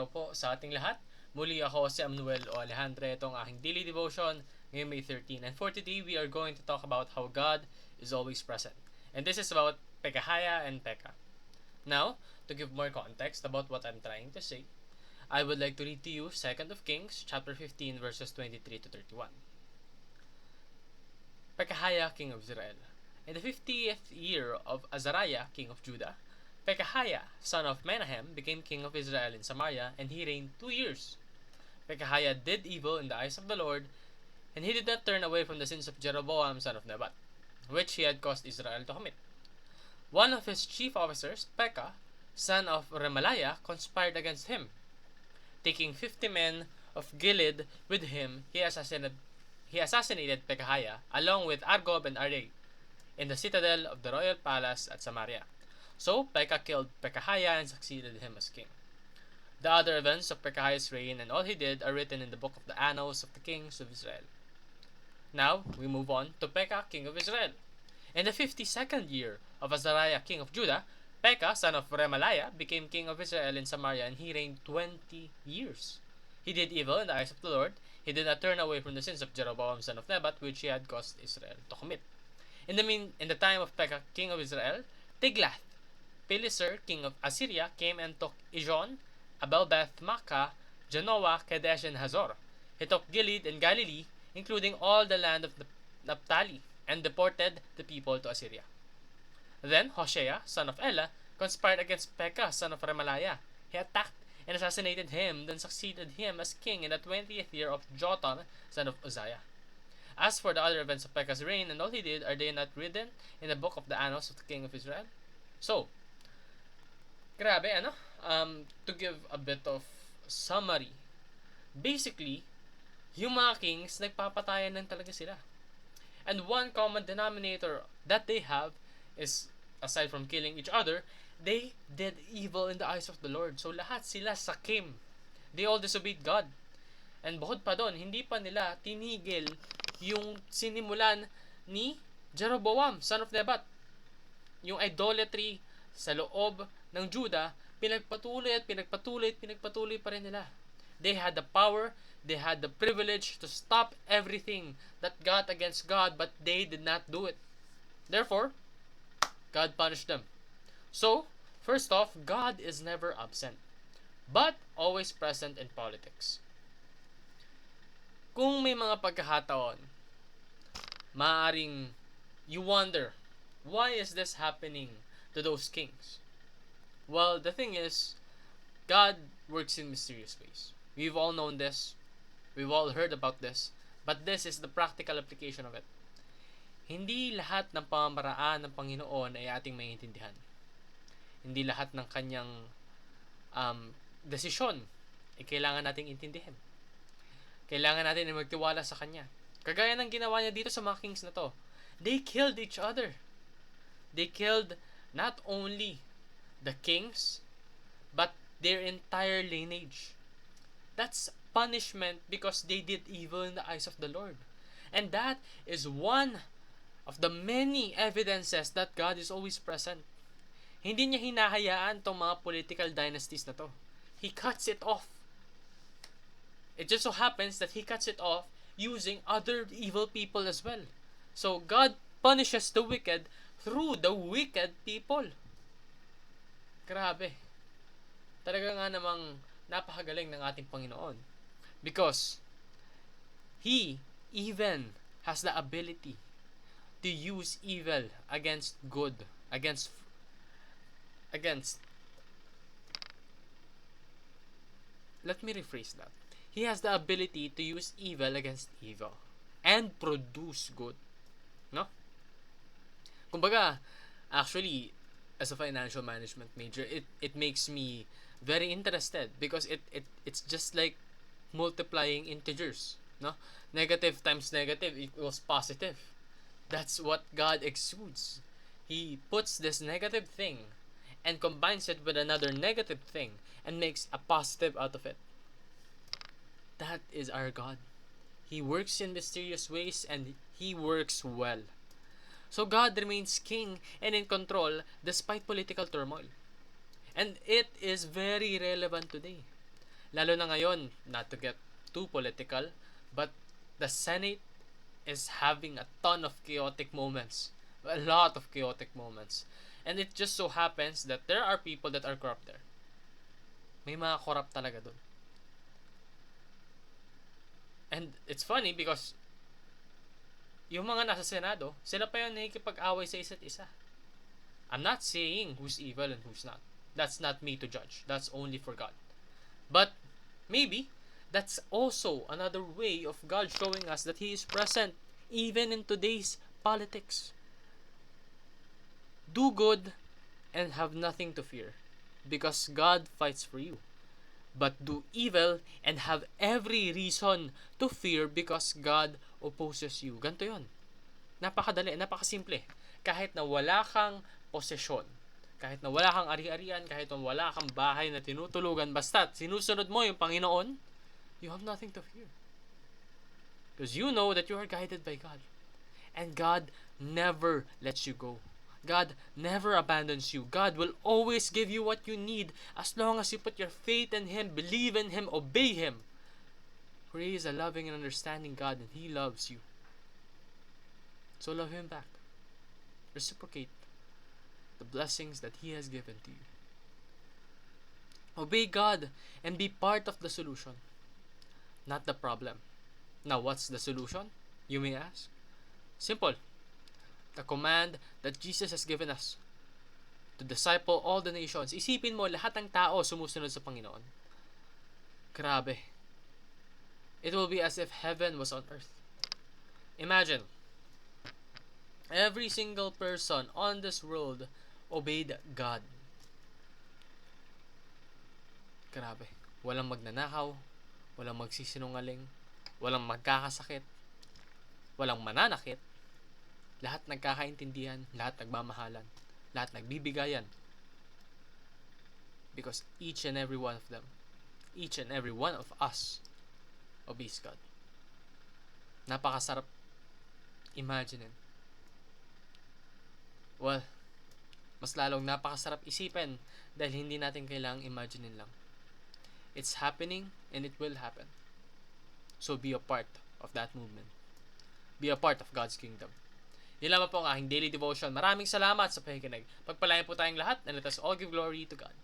araw po sa ating lahat. Muli ako si Amnuel o Alejandro. Ito ang aking daily devotion ngayong May 13. And for today, we are going to talk about how God is always present. And this is about Pekahiah and Pekah. Now, to give more context about what I'm trying to say, I would like to read to you 2nd of Kings, chapter 15, verses 23 to 31. Pekahiah, king of Israel. In the 50th year of Azariah, king of Judah, Pekahiah, son of Menahem, became king of Israel in Samaria, and he reigned 2 years. Pekahiah did evil in the eyes of the Lord, and he did not turn away from the sins of Jeroboam, son of Nebat, which he had caused Israel to commit. One of his chief officers, Pekah, son of Remaliah, conspired against him. Taking 50 men of Gilead with him, he assassinated Pekahiah, along with Argob and Areg, in the citadel of the royal palace at Samaria. So Pekah killed Pekahiah and succeeded him as king. The other events of Pekahiah's reign and all he did are written in the book of the annals of the kings of Israel. Now we move on to Pekah, king of Israel. In the 52nd year of Azariah, king of Judah, Pekah, son of Remaliah, became king of Israel in Samaria, and he reigned 20 years. He did evil in the eyes of the Lord. He did not turn away from the sins of Jeroboam, son of Nebat, which he had caused Israel to commit. In the time of Pekah, king of Israel, Tiglath-Pileser, king of Assyria, came and took Ijon, Abel-Beth Makkah, Genoa, Kadesh, and Hazor. He took Gilead and Galilee, including all the land of Naphtali, and deported the people to Assyria. Then Hoshea, son of Elah, conspired against Pekah, son of Remaliah. He attacked and assassinated him, then succeeded him as king in the 20th year of Jotham, son of Uzziah. As for the other events of Pekah's reign and all he did, are they not written in the book of the annals of the king of Israel? So, grabe, to give a bit of summary, basically, yung mga kings, nagpapatayan lang talaga sila. And one common denominator that they have is, aside from killing each other, they did evil in the eyes of the Lord. So lahat sila sakim. They all disobeyed God. And bukod pa doon, hindi pa nila tinigil yung sinimulan ni Jeroboam, son of Nebat. Yung idolatry sa loob ng Judah, pinagpatuloy pa rin nila. They had the power, they had the privilege to stop everything that got against God, but they did not do it. Therefore, God punished them. So, first off, God is never absent, but always present in politics. Kung may mga pagkakataon, maaring you wonder, why is this happening to those kings? Well, the thing is, God works in mysterious ways. We've all known this. We've all heard about this. But this is the practical application of it. Hindi lahat ng pamamaraan ng Panginoon ay ating maintindihan. Hindi lahat ng kanyang desisyon ay kailangan nating intindihin. Kailangan natin ay magtiwala sa kanya. Kagaya ng ginawa niya dito sa mga kings na to. They killed each other. They killed not only the kings, but their entire lineage. That's punishment because they did evil in the eyes of the Lord. And that is one of the many evidences that God is always present. Hindi niya hinahayaan tong mga political dynasties na to. He cuts it off. It just so happens that he cuts it off using other evil people as well. So God punishes the wicked through the wicked people. Grabe. Talaga nga namang napakagaling ng ating Panginoon. Because He even has the ability to use evil against good, against let me rephrase that. He has the ability to use evil against evil and produce good. No? Kumbaga, actually, as a financial management major, it makes me very interested because it's just like multiplying integers. No? Negative times negative equals positive. That's what God exudes. He puts this negative thing and combines it with another negative thing and makes a positive out of it. That is our God. He works in mysterious ways and He works well. So God remains king and in control despite political turmoil. And it is very relevant today. Lalo na ngayon, not to get too political, but the Senate is having a ton of chaotic moments. A lot of chaotic moments. And it just so happens that there are people that are corrupt there. May mga corrupt talaga doon. And it's funny because yung mga nasa Senado, sila pa yung nakikipag-away sa isa't isa. I'm not saying who's evil and who's not. That's not me to judge. That's only for God. But maybe that's also another way of God showing us that He is present even in today's politics. Do good and have nothing to fear because God fights for you. But do evil and have every reason to fear because God opposes you. Ganito yun. Napakadali, napakasimple. Kahit na wala kang posesyon, kahit na wala kang ari-arian, kahit na wala kang bahay na tinutulugan, basta't sinusunod mo yung Panginoon, you have nothing to fear. Because you know that you are guided by God. And God never lets you go. God never abandons you. God will always give you what you need as long as you put your faith in Him, believe in Him, obey Him. For He is a loving and understanding God and He loves you. So love Him back. Reciprocate the blessings that He has given to you. Obey God and be part of the solution, not the problem. Now, what's the solution? You may ask. Simple. The command that Jesus has given us to disciple all the nations. Isipin mo, lahat ng tao sumusunod sa Panginoon. Grabe. It will be as if heaven was on earth. Imagine, every single person on this world obeyed God. Grabe. Walang magnanakaw, walang magsisinungaling, walang magkakasakit, walang mananakit, lahat nagkakaintindihan, lahat nagmamahalan, lahat nagbibigayan. Because each and every one of them, each and every one of us, obeys God. Napakasarap imagine. Well, mas lalong napakasarap isipin dahil hindi natin kailangang imaginein lang. It's happening and it will happen. So be a part of that movement. Be a part of God's kingdom. Yun lamang po ang aking daily devotion. Maraming salamat sa pakikinig. Pagpalain po tayong lahat and let us all give glory to God.